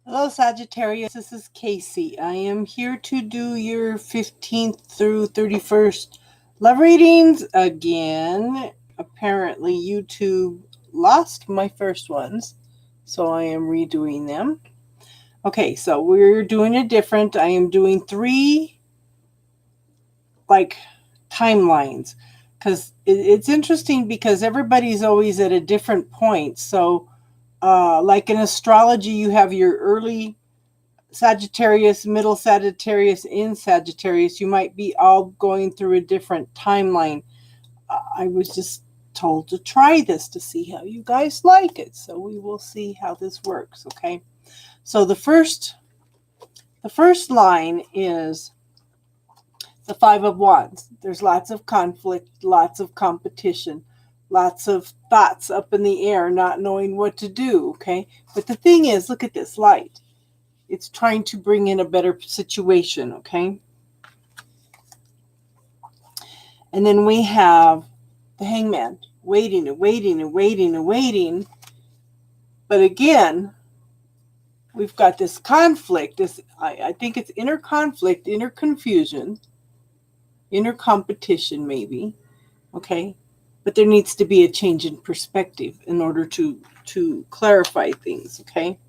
Hello, Sagittarius. This is Casey. I am here to do your 15th through 31st love readings again. Apparently, YouTube lost my first ones, so I am redoing them. Okay, so we're doing it different. I am doing three, timelines, because it's interesting because everybody's always at a different point. So, like in astrology, you have your early Sagittarius, middle Sagittarius, in Sagittarius. You might be all going through a different timeline. I was just told to try this to see how you guys like it. So we will see how this works, okay? So the first line is the Five of Wands. There's lots of conflict, lots of competition, lots of thoughts up in the air, not knowing what to do, okay? But the thing is, look at this light. It's trying to bring in a better situation, okay? And then we have the Hangman, waiting and waiting and waiting and waiting. But again, we've got this conflict, I think it's inner conflict, inner confusion, inner competition maybe, okay? But there needs to be a change in perspective in order to clarify things, okay?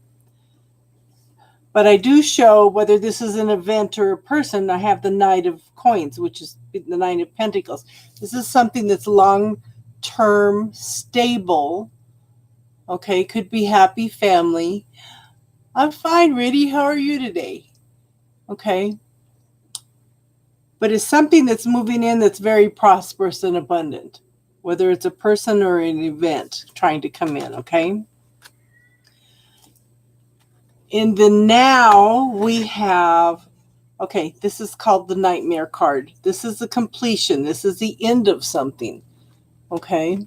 But I do show whether this is an event or a person. I have the Knight of Coins, which is the Nine of Pentacles. This is something that's long-term, stable. Okay, could be happy family. I'm fine, Riddy. How are you today? Okay. But it's something that's moving in that's very prosperous and abundant, whether it's a person or an event trying to come in, okay? In the now, we have, okay, this is called the Nightmare card. This is the completion. This is the end of something, okay?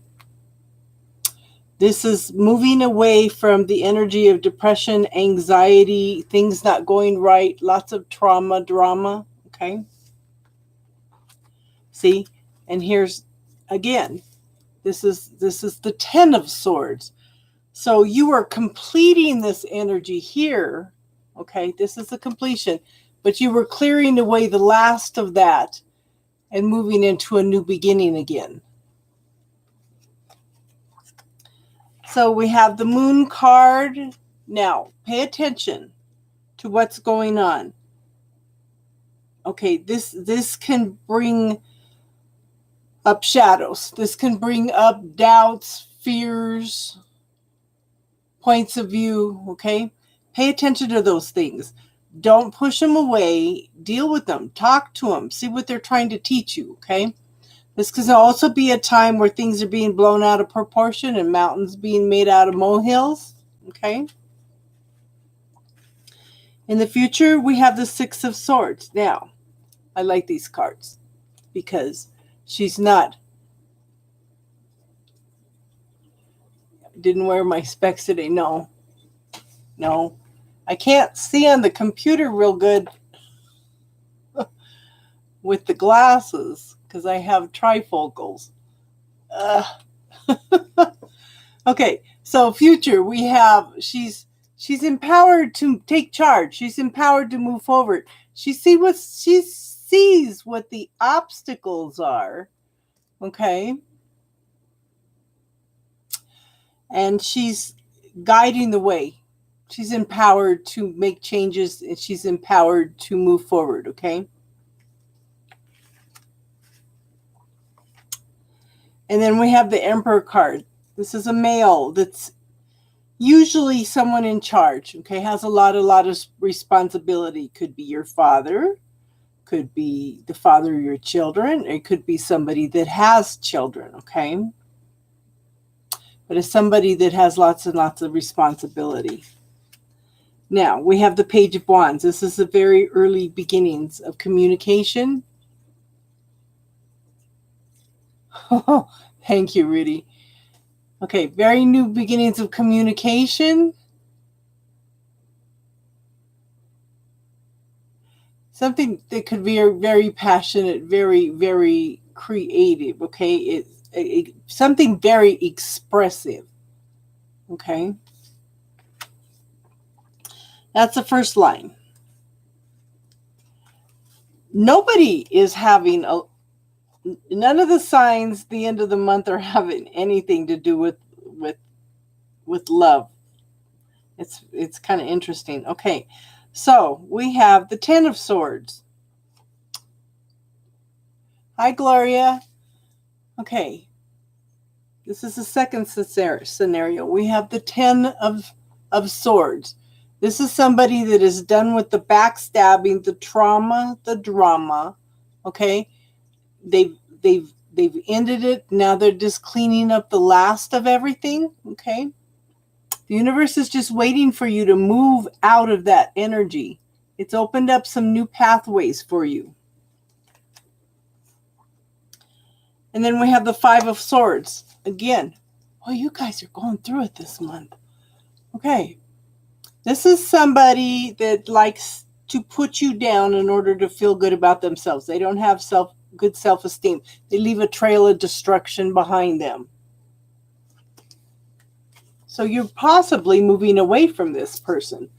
This is moving away from the energy of depression, anxiety, things not going right, lots of trauma, drama, okay? See? And here's, again, this is the Ten of Swords. So you are completing this energy here, okay? This is the completion. But you were clearing away the last of that and moving into a new beginning again. So we have the Moon card. Now, pay attention to what's going on. Okay, this can bring up shadows. This can bring up doubts, fears, points of view, okay? Pay attention to those things. Don't push them away. Deal with them. Talk to them. See what they're trying to teach you, okay? This can also be a time where things are being blown out of proportion and mountains being made out of molehills, okay? In the future, we have the Six of Swords. Now, I like these cards because she's not, didn't wear my specs today. No. I can't see on the computer real good with the glasses because I have trifocals. Okay, so future, we have, she's empowered to take charge. She's empowered to move forward. She sees what the obstacles are, okay? And she's guiding the way. She's empowered to make changes and she's empowered to move forward, okay? And then we have the Emperor card. This is a male that's usually someone in charge, okay, has a lot of responsibility. Could be your father, could be the father of your children, it could be somebody that has children, okay? But it's somebody that has lots and lots of responsibility. Now, we have the Page of Wands. This is the very early beginnings of communication. Thank you, Rudy. Okay, very new beginnings of communication. Something that could be very passionate, very, very creative, okay? Something very expressive, okay? That's the first line. Nobody is having none of the signs the end of the month are having anything to do with love. It's kind of interesting. Okay, so we have the Ten of Swords. Hi, Gloria. Okay, this is the second scenario. We have the Ten of Swords. This is somebody that is done with the backstabbing, the trauma, the drama. Okay, they've ended it. Now they're just cleaning up the last of everything. Okay, the universe is just waiting for you to move out of that energy. It's opened up some new pathways for you. And then we have the Five of Swords. Again, well, you guys are going through it this month. Okay. This is somebody that likes to put you down in order to feel good about themselves. They don't have good self-esteem. They leave a trail of destruction behind them. So you're possibly moving away from this person,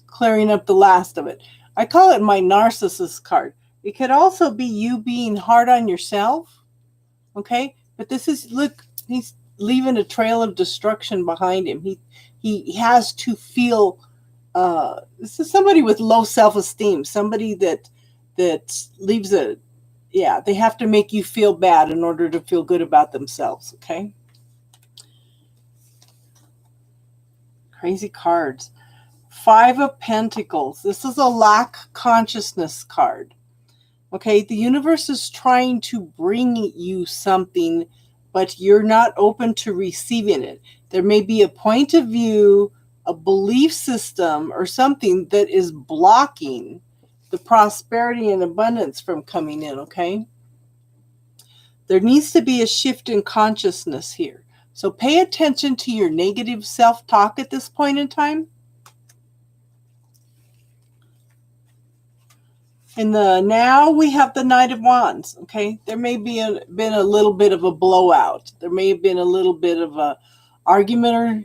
clearing up the last of it. I call it my narcissist card. It could also be you being hard on yourself. Okay? But this is, look, he's leaving a trail of destruction behind him. He has to feel, this is somebody with low self-esteem, somebody that leaves they have to make you feel bad in order to feel good about themselves, okay? Crazy cards. Five of Pentacles. This is a lack consciousness card. Okay, the universe is trying to bring you something, but you're not open to receiving it. There may be a point of view, a belief system, or something that is blocking the prosperity and abundance from coming in, okay? There needs to be a shift in consciousness here. So pay attention to your negative self-talk at this point in time. Now we have the Knight of Wands, okay? There may be been a little bit of a blowout. There may have been a little bit of a argument or...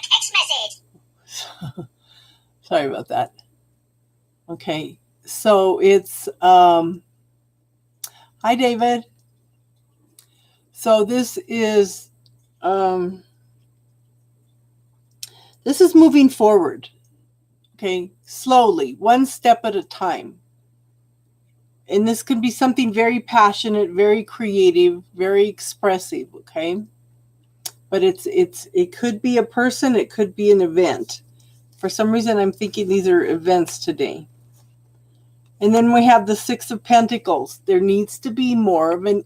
Text message. Sorry about that. Okay, so it's... Hi, David. So this is moving forward. Okay, slowly, one step at a time. And this could be something very passionate, very creative, very expressive, okay? But it could be a person, it could be an event. For some reason, I'm thinking these are events today. And then we have the Six of Pentacles. There needs to be more of an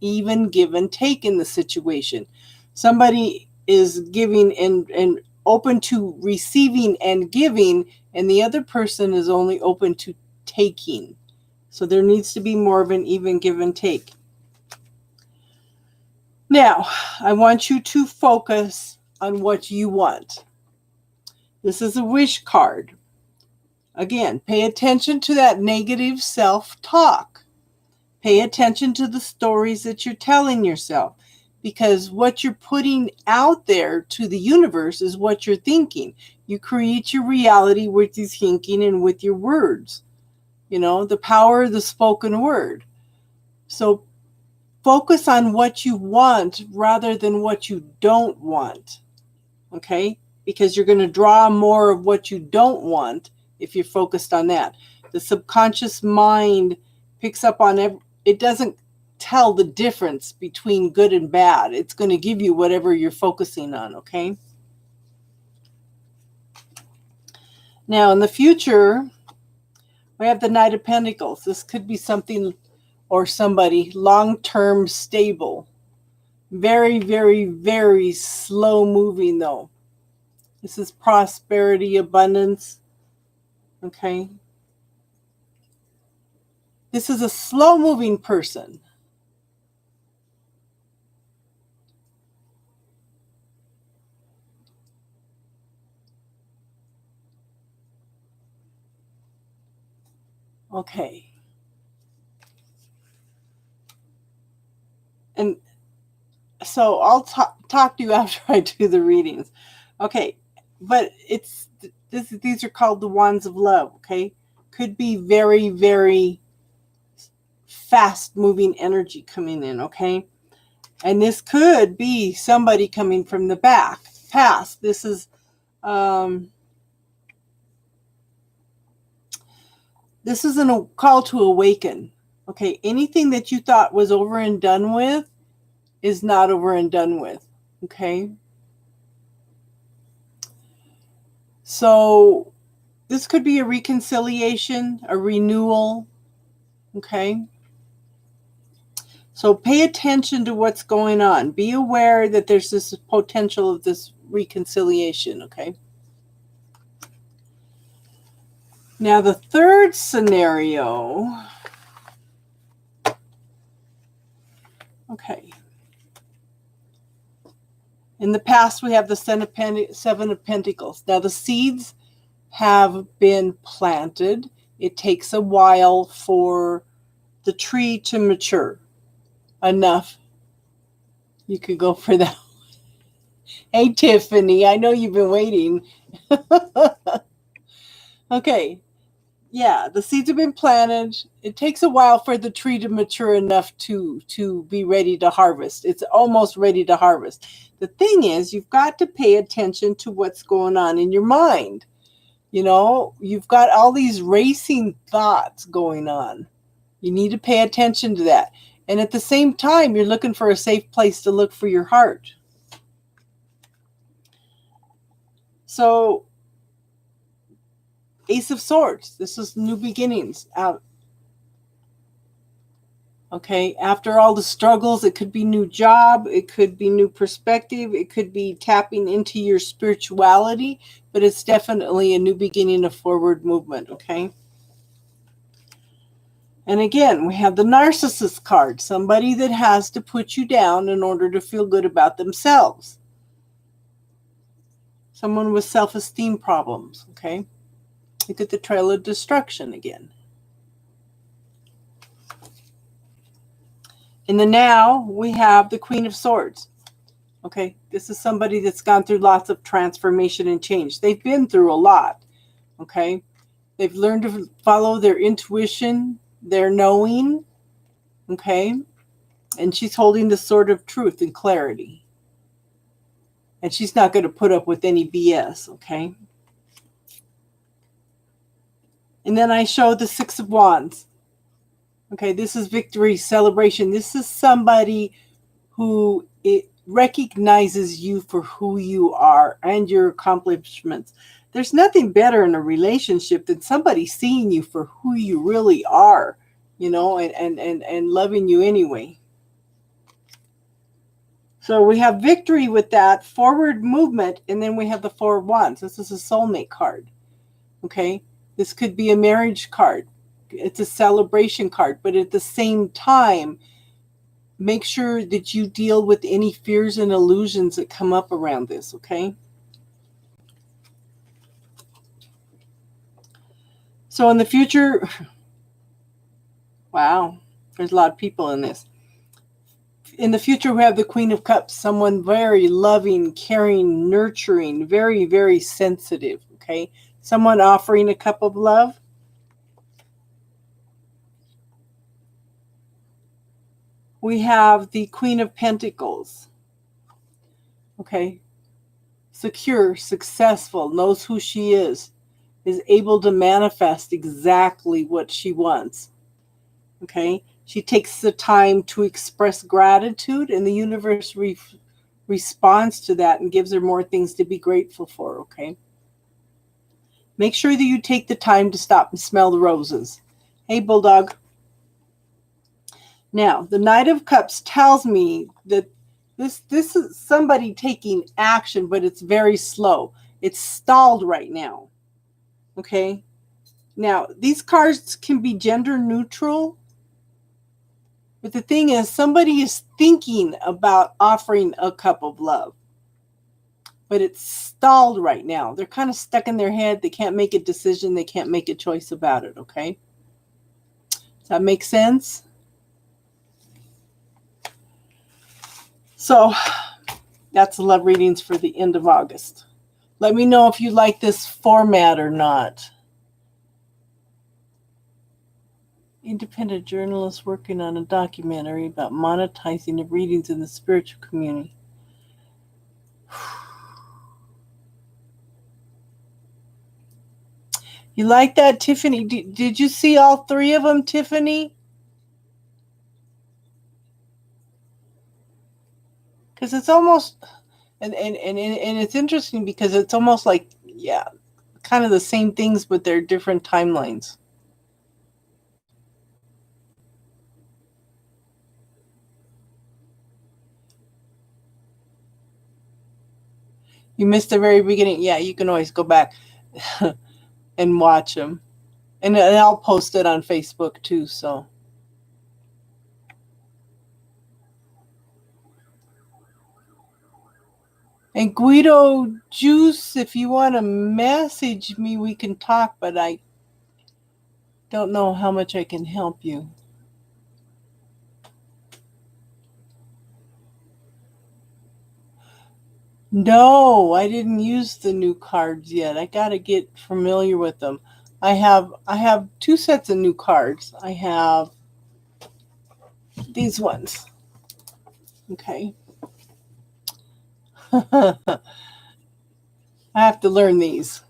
even give and take in the situation. Somebody is giving and open to receiving and giving, and the other person is only open to taking. So there needs to be more of an even give and take. Now, I want you to focus on what you want. This is a wish card. Again, pay attention to that negative self-talk. Pay attention to the stories that you're telling yourself, because what you're putting out there to the universe is what you're thinking. You create your reality with your thinking and with your words. You know, the power of the spoken word. So focus on what you want rather than what you don't want. Okay? Because you're going to draw more of what you don't want if you're focused on that. The subconscious mind picks up on it doesn't tell the difference between good and bad. It's going to give you whatever you're focusing on, okay? Now, in the future, we have the Knight of Pentacles. This could be something or somebody long-term stable. Very, very, very slow moving, though. This is prosperity, abundance. Okay. This is a slow-moving person. Okay. And so I'll talk to you after I do the readings. Okay. but these are called the wands of love, okay? Could be very, very fast moving energy coming in, okay? And this could be somebody coming from the past. This is a call to awaken. Okay, anything that you thought was over and done with is not over and done with. Okay. So this could be a reconciliation, a renewal. Okay. So pay attention to what's going on. Be aware that there's this potential of this reconciliation. Okay. Now the third scenario. Okay. In the past, we have the Seven of Pentacles. Now the seeds have been planted. It takes a while for the tree to mature enough. You could go for that. Hey, Tiffany, I know you've been waiting. Okay. Yeah, the seeds have been planted. It takes a while for the tree to mature enough to be ready to harvest. It's almost ready to harvest. The thing is, you've got to pay attention to what's going on in your mind. You know, you've got all these racing thoughts going on. You need to pay attention to that. And at the same time, you're looking for a safe place to look for your heart. So, Ace of Swords. This is new beginnings. Okay, after all the struggles, it could be new job, it could be new perspective, it could be tapping into your spirituality, but it's definitely a new beginning of forward movement, okay? And again, we have the narcissist card, somebody that has to put you down in order to feel good about themselves. Someone with self-esteem problems, okay? Look at the Trail of Destruction again. In the now, we have the Queen of Swords. Okay, this is somebody that's gone through lots of transformation and change. They've been through a lot, okay? They've learned to follow their intuition, their knowing, okay? And she's holding the sword of truth and clarity. And she's not going to put up with any BS, okay? And then I show the Six of Wands. Okay, this is victory, celebration. This is somebody who recognizes you for who you are and your accomplishments. There's nothing better in a relationship than somebody seeing you for who you really are, you know, and loving you anyway. So we have victory with that, forward movement, and then we have the Four of Wands. This is a soulmate card, okay? This could be a marriage card. It's a celebration card, but at the same time, make sure that you deal with any fears and illusions that come up around this, okay? So in the future, wow, there's a lot of people in this. In the future, we have the Queen of Cups, someone very loving, caring, nurturing, very, very sensitive, okay? Someone offering a cup of love. We have the Queen of Pentacles. Okay. Secure, successful, knows who she is able to manifest exactly what she wants. Okay. She takes the time to express gratitude, and the universe responds to that and gives her more things to be grateful for. Okay. Make sure that you take the time to stop and smell the roses. Hey, Bulldog. Now, the Knight of Cups tells me that this is somebody taking action, but it's very slow. It's stalled right now. Okay? Now, these cards can be gender neutral, but the thing is, somebody is thinking about offering a cup of love, but it's stalled right now. They're kind of stuck in their head. They can't make a decision. They can't make a choice about it. Okay? Does that make sense? So that's the love readings for the end of August. Let me know if you like this format or not. Independent journalist working on a documentary about monetizing the readings in the spiritual community. You like that, Tiffany? Did you see all three of them, Tiffany? Because it's almost, and it's interesting because it's almost like, yeah, kind of the same things, but they're different timelines. You missed the very beginning. Yeah, you can always go back and watch them. And I'll post it on Facebook too, so. And Guido Juice, if you want to message me, we can talk, but I don't know how much I can help you. No, I didn't use the new cards yet. I got to get familiar with them. I have two sets of new cards. I have these ones. Okay. I have to learn these.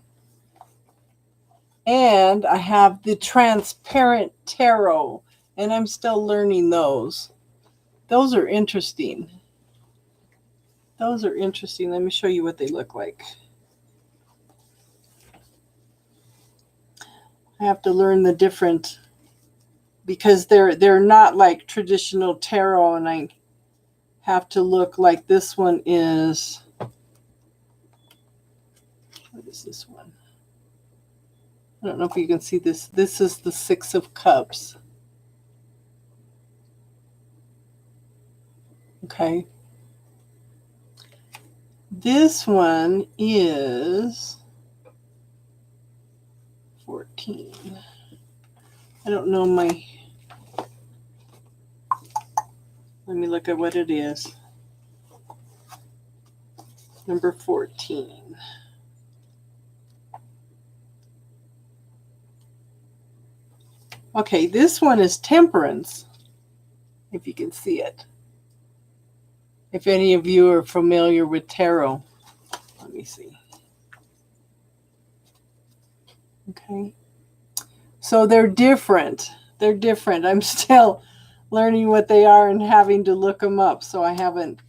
And I have the transparent tarot, and I'm still learning those. Those are interesting. Those are interesting. Let me show you what they look like. I have to learn the different, because they're not like traditional tarot, and I have to look like this one is. What is this one? I don't know if you can see this. This is the Six of Cups. Okay. This one is 14. I don't know my. Let me look at what it is. Number 14. Okay, this one is Temperance, if you can see it. If any of you are familiar with tarot. Let me see. Okay. So they're different. They're different. I'm still learning what they are and having to look them up. So I haven't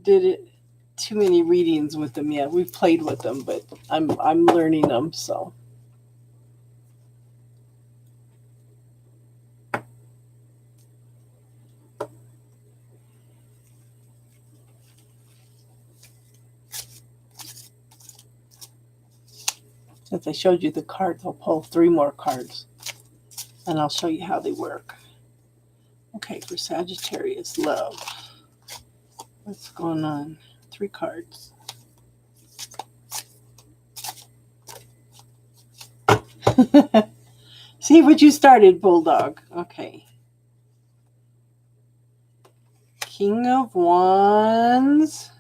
did it too many readings with them yet. We've played with them, but I'm learning them, so. Since I showed you the cards, I'll pull 3 more cards, and I'll show you how they work. Okay, for Sagittarius, love. What's going on? 3 cards. See what you started, Bulldog. Okay. King of Wands,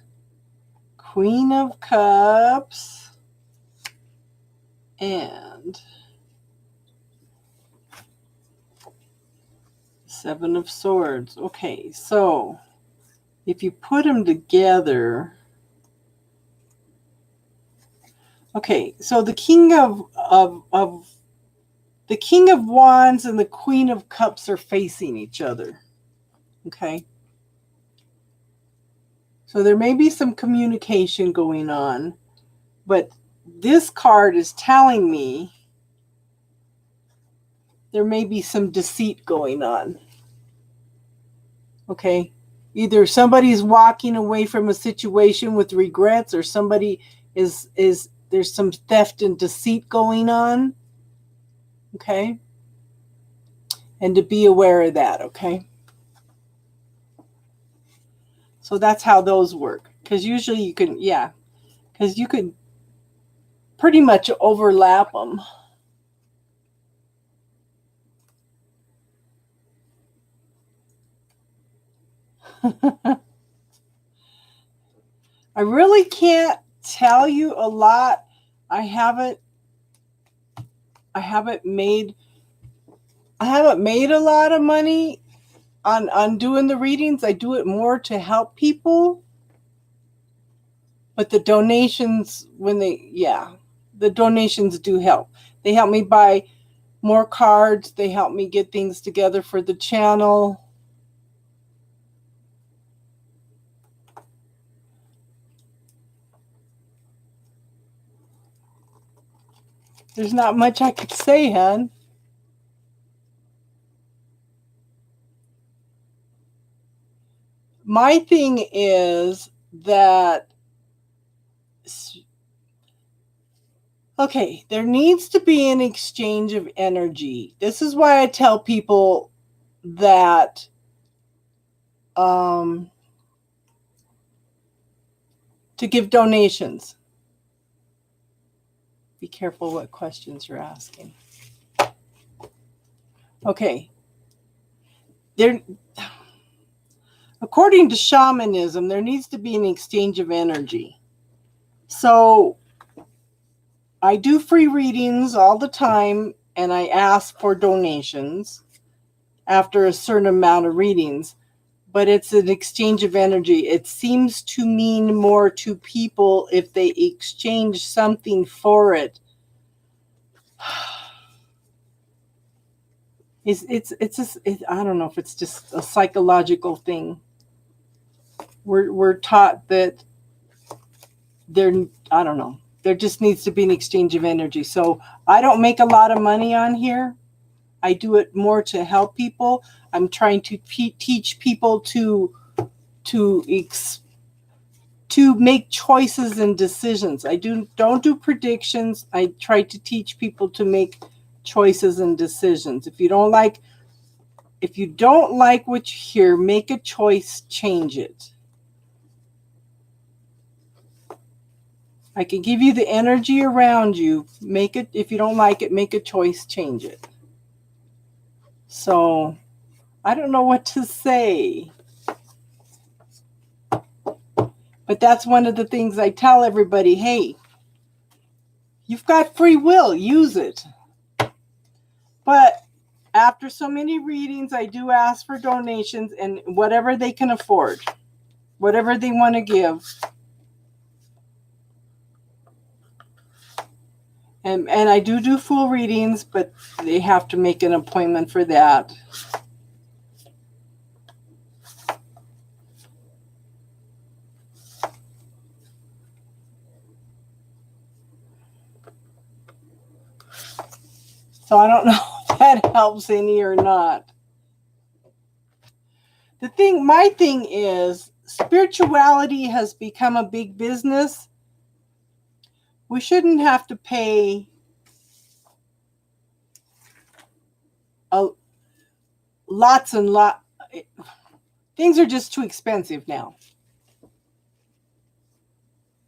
Queen of Cups, and 7 of Swords. Okay, so if you put them together, okay, so the King of the King of Wands and the Queen of Cups are facing each other. Okay. So there may be some communication going on, but this card is telling me there may be some deceit going on. Okay. Either somebody's walking away from a situation with regrets, or somebody is there's some theft and deceit going on. Okay. And to be aware of that, okay? So that's how those work. Because usually you can, yeah, because you could pretty much overlap them. I really can't tell you a lot. I haven't made a lot of money on doing the readings. I do it more to help people. But the donations, the donations do help. They help me buy more cards. They help me get things together for the channel. There's not much I could say, hon. My thing is that, okay, there needs to be an exchange of energy. This is why I tell people that to give donations. Be careful what questions you're asking. Okay. According to shamanism, there needs to be an exchange of energy. So I do free readings all the time, and I ask for donations after a certain amount of readings, but it's an exchange of energy. It seems to mean more to people if they exchange something for it. I don't know if it's just a psychological thing. We're taught that there just needs to be an exchange of energy. So I don't make a lot of money on here. I do it more to help people. I'm trying to teach people to make choices and decisions. I don't do predictions. I try to teach people to make choices and decisions. If you don't like what you hear, make a choice, change it. I can give you the energy around you. Make it, if you don't like it, make a choice, change it. So, I don't know what to say. But that's one of the things I tell everybody, hey, you've got free will, use it. But after so many readings, I do ask for donations and whatever they can afford, whatever they want to give. And I do full readings, but they have to make an appointment for that. So I don't know if that helps any or not. My thing is, spirituality has become a big business. We shouldn't have to pay lots and lots. Things are just too expensive now.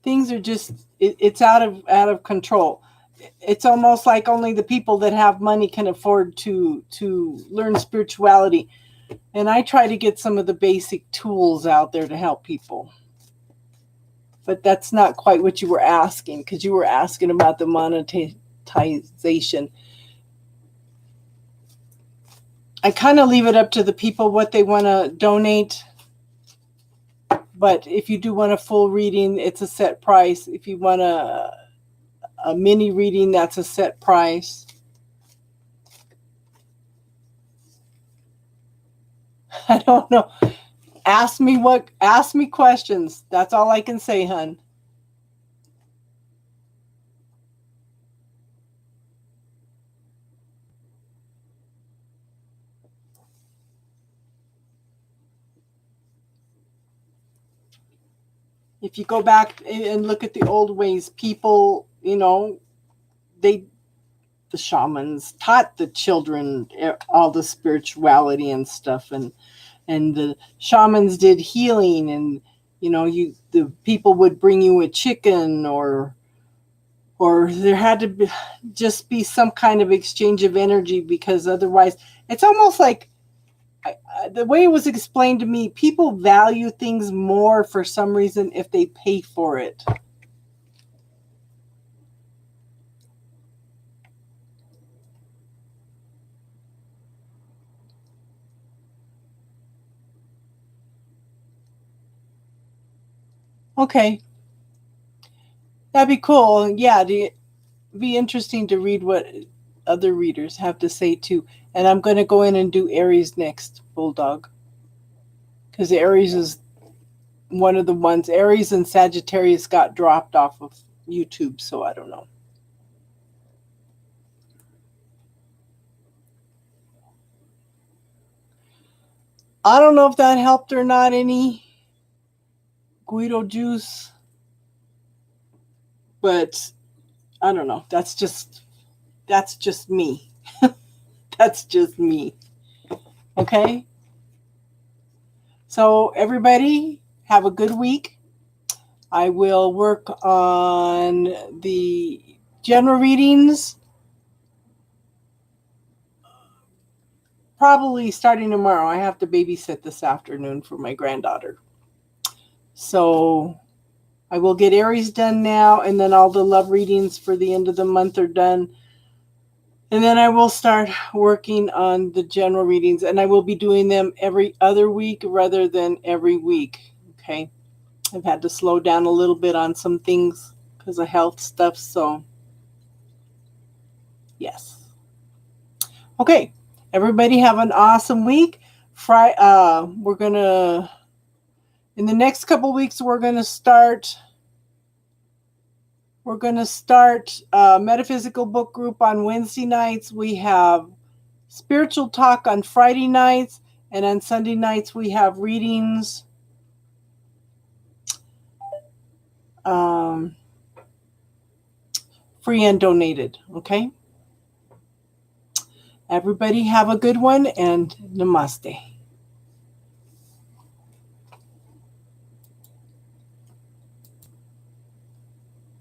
Things are just, it's out of control. It's almost like only the people that have money can afford to learn spirituality. And I try to get some of the basic tools out there to help people. But that's not quite what you were asking, because you were asking about the monetization. I kind of leave it up to the people what they want to donate. But if you do want a full reading, it's a set price. If you want a mini reading, that's a set price. I don't know. Ask me questions. That's all I can say, hun. If you go back and look at the old ways, people, the shamans taught the children all the spirituality and stuff, and the shamans did healing, and the people would bring you a chicken, or there had to just be some kind of exchange of energy, because otherwise it's almost like, the way it was explained to me, people value things more for some reason if they pay for it. Okay. That'd be cool. Yeah, it'd be interesting to read what other readers have to say too. And I'm going to go in and do Aries next, Bulldog. Because Aries is one of the ones. Aries and Sagittarius got dropped off of YouTube, so I don't know. I don't know if that helped or not any Guido juice, but I don't know. That's just me. That's just me. Okay? So everybody have a good week. I will work on the general readings probably starting tomorrow. I have to babysit this afternoon for my granddaughter. So I will get Aries done now, and then all the love readings for the end of the month are done. And then I will start working on the general readings, and I will be doing them every other week rather than every week. Okay. I've had to slow down a little bit on some things because of health stuff. So, yes. Okay. Everybody have an awesome week. We're going to, in the next couple weeks, we're going to start Metaphysical Book Group on Wednesday nights. We have Spiritual Talk on Friday nights. And on Sunday nights, we have readings. Free and donated. Okay? Everybody have a good one, and namaste.